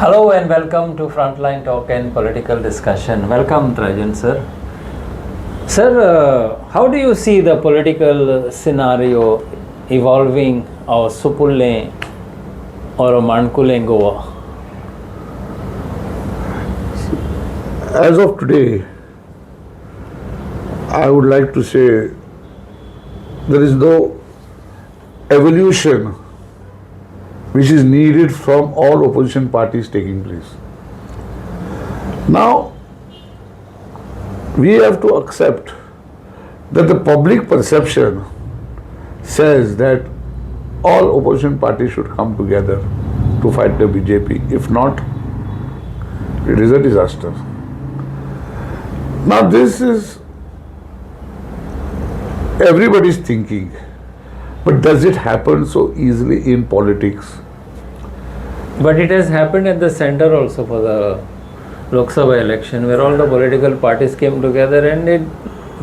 Hello and welcome to Frontline Talk and Political Discussion. Welcome, Trajan sir. Sir, how do you see the political scenario evolving of Supulle or Mankule in Goa? As of today, I would like to say there is no evolution which is needed from all opposition parties taking place. Now, we have to accept that the public perception says that all opposition parties should come together to fight the BJP. If not, it is a disaster. Now, this is everybody's thinking, but does it happen so easily in politics? But it has happened at the center also for the Lok Sabha election, where all the political parties came together and it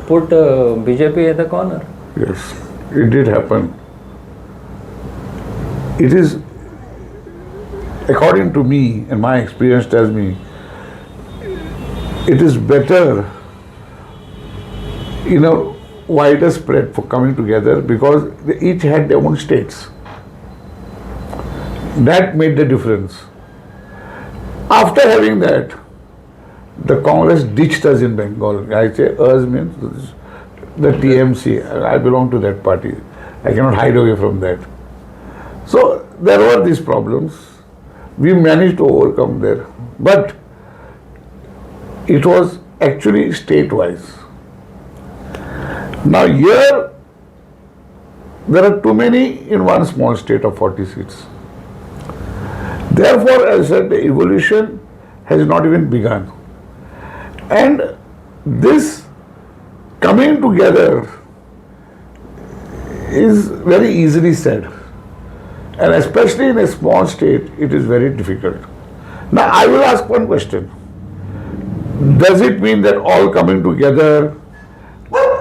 put BJP at the corner. Yes, it did happen. It is, according to me, and my experience tells me, it is better in a wider spread for coming together because they each had their own states. That made the difference. After having that, the Congress ditched us in Bengal. I say us means the TMC. I belong to that party. I cannot hide away from that. So there were these problems. We managed to overcome there. But it was actually state-wise. Now here, there are too many in one small state of 40 seats. Therefore, as I said, the evolution has not even begun. And this coming together is very easily said. And especially in a small state, it is very difficult. Now, I will ask one question. Does it mean that all coming together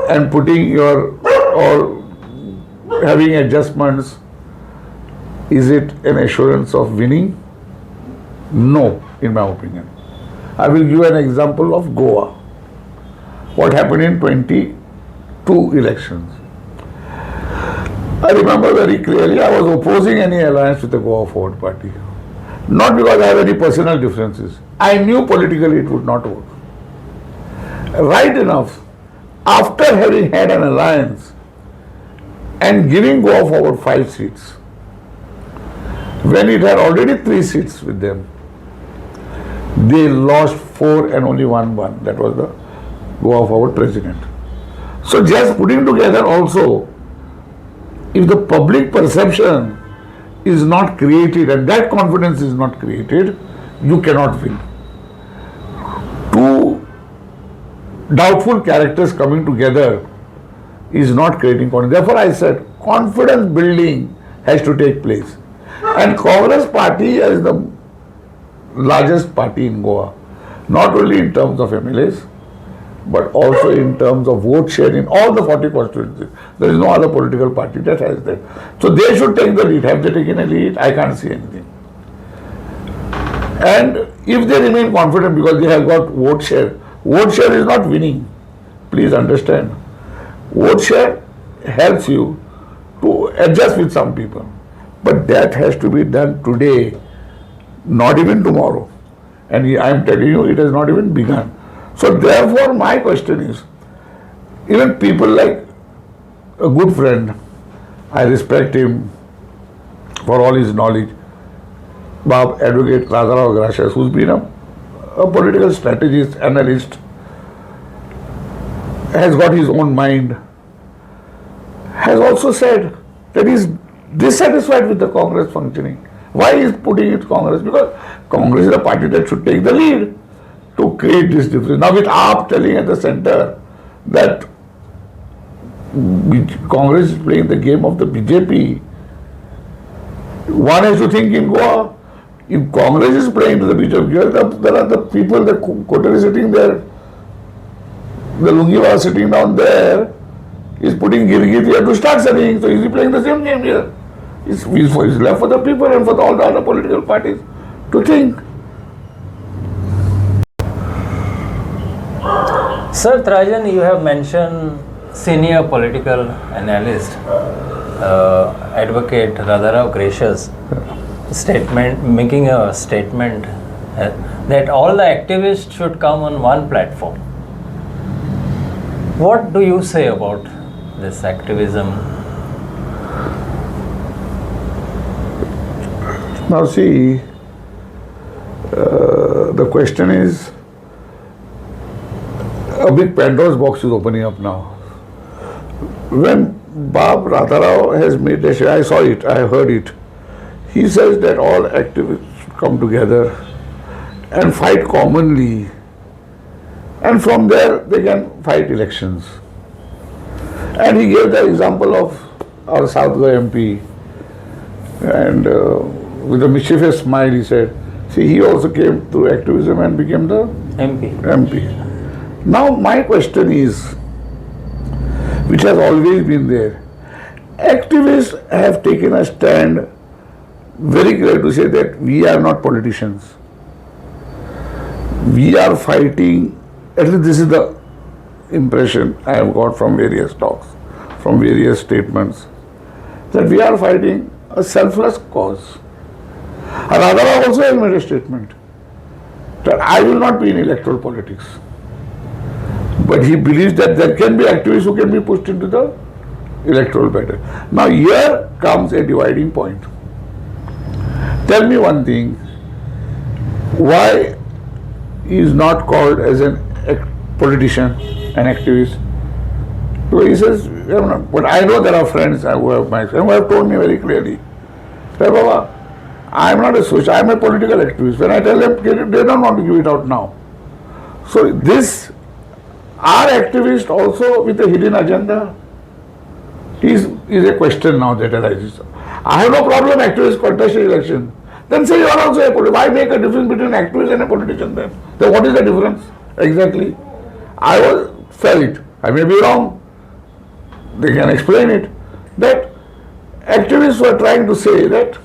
and putting or having adjustments, is it an assurance of winning? No, in my opinion. I will give an example of Goa. What happened in 22 elections. I remember very clearly I was opposing any alliance with the Goa Forward Party. Not because I have any personal differences. I knew politically it would not work. Right enough, after having had an alliance and giving Goa Forward 5 seats, when it had already 3 seats with them, they lost 4 and only won 1. That was the Goa Forward president. So just putting together also, if the public perception is not created and that confidence is not created, you cannot win. Two doubtful characters coming together is not creating confidence. Therefore, I said confidence building has to take place. And Congress party is the largest party in Goa, not only in terms of MLAs, but also in terms of vote share in all the 40 constituencies. There is no other political party that has that. So they should take the lead. Have they taken a lead? I can't see anything. And if they remain confident because they have got vote share is not winning. Please understand. Vote share helps you to adjust with some people. But that has to be done today, not even tomorrow. And I am telling you, it has not even begun. So therefore, my question is, even people like a good friend, I respect him for all his knowledge, Advocate Radharao Gracias, who's been a political strategist, analyst, has got his own mind, has also said that he's dissatisfied with the Congress functioning. Why is putting it Congress? Because Congress is a party that should take the lead to create this difference. Now with AAP telling at the center that Congress is playing the game of the BJP, one has to think in Goa, if Congress is playing to the BJP, there are the people, the Kotter is sitting there, the Lungiwala sitting down there, is putting Girgit here to start selling. So is he playing the same game here? It's left for the people and for all the other political parties to think. Sir Trajan, you have mentioned senior political analyst, advocate Radharao Gracious statement, making a statement that all the activists should come on one platform. What do you say about this activism? Now see, the question is, a big Pandora's box is opening up now. When Bob Radharao has made a I saw it, I heard it. He says that all activists should come together and fight commonly, and from there they can fight elections. And he gave the example of our South Goa MP, and with a mischievous smile he said, see, he also came through activism and became the MP. Now my question is, which has always been there, activists have taken a stand very clear to say that we are not politicians. We are fighting, at least this is the impression I have got from various talks, from various statements, that we are fighting a selfless cause. Radharao also has made a statement that I will not be in electoral politics. But he believes that there can be activists who can be pushed into the electoral battle. Now here comes a dividing point. Tell me one thing, why he is not called as a politician, an activist? So he says, but I know there are friends who have told me very clearly, hey Baba, I am not a social, I am a political activist. When I tell them, they don't want to give it out now. So this, are activists also with a hidden agenda? Is a question now that arises. I have no problem activists contest election. Then say you are also a politician. Why make a difference between an activist and a politician then? Then what is the difference exactly? I felt, I may be wrong, they can explain it, that activists were trying to say that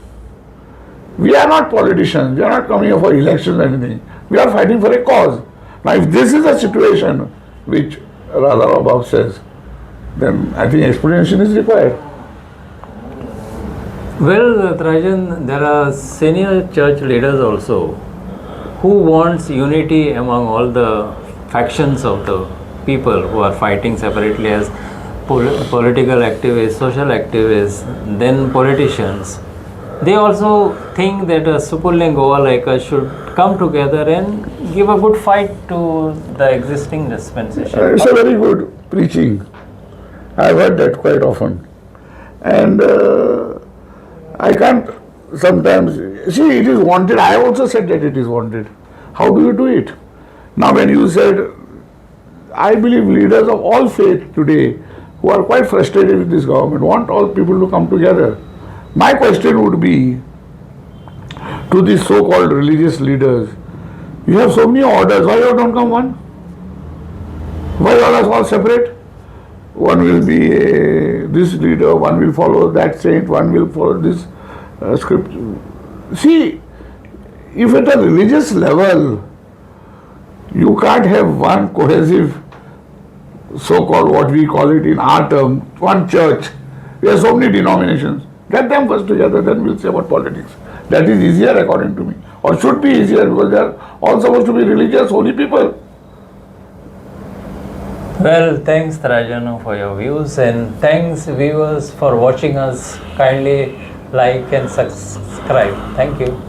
we are not politicians, we are not coming here for elections or anything, we are fighting for a cause. Now if this is a situation which Radharao says, then I think explanation is required. Well, Trajan, there are senior church leaders also who wants unity among all the factions of the people who are fighting separately as political activists, social activists, then politicians. They also think that a Supulling Goa like us should come together and give a good fight to the existing dispensation. It's a very good preaching. I've heard that quite often. And I can't sometimes, see, it is wanted. I also said that it is wanted. How do you do it? Now when you said, I believe leaders of all faith today who are quite frustrated with this government want all people to come together. My question would be to these so-called religious leaders, you have so many orders, why you don't come one? Why all are all separate? One will be this leader, one will follow that saint, one will follow this script. See, if at a religious level you can't have one cohesive, so-called what we call it in our term, one church, we have so many denominations. Get them first together, then we'll say about politics. That is easier according to me, or should be easier, because they are all supposed to be religious, holy people. Well, thanks Trajan for your views, and thanks viewers for watching us. Kindly like and subscribe. Thank you.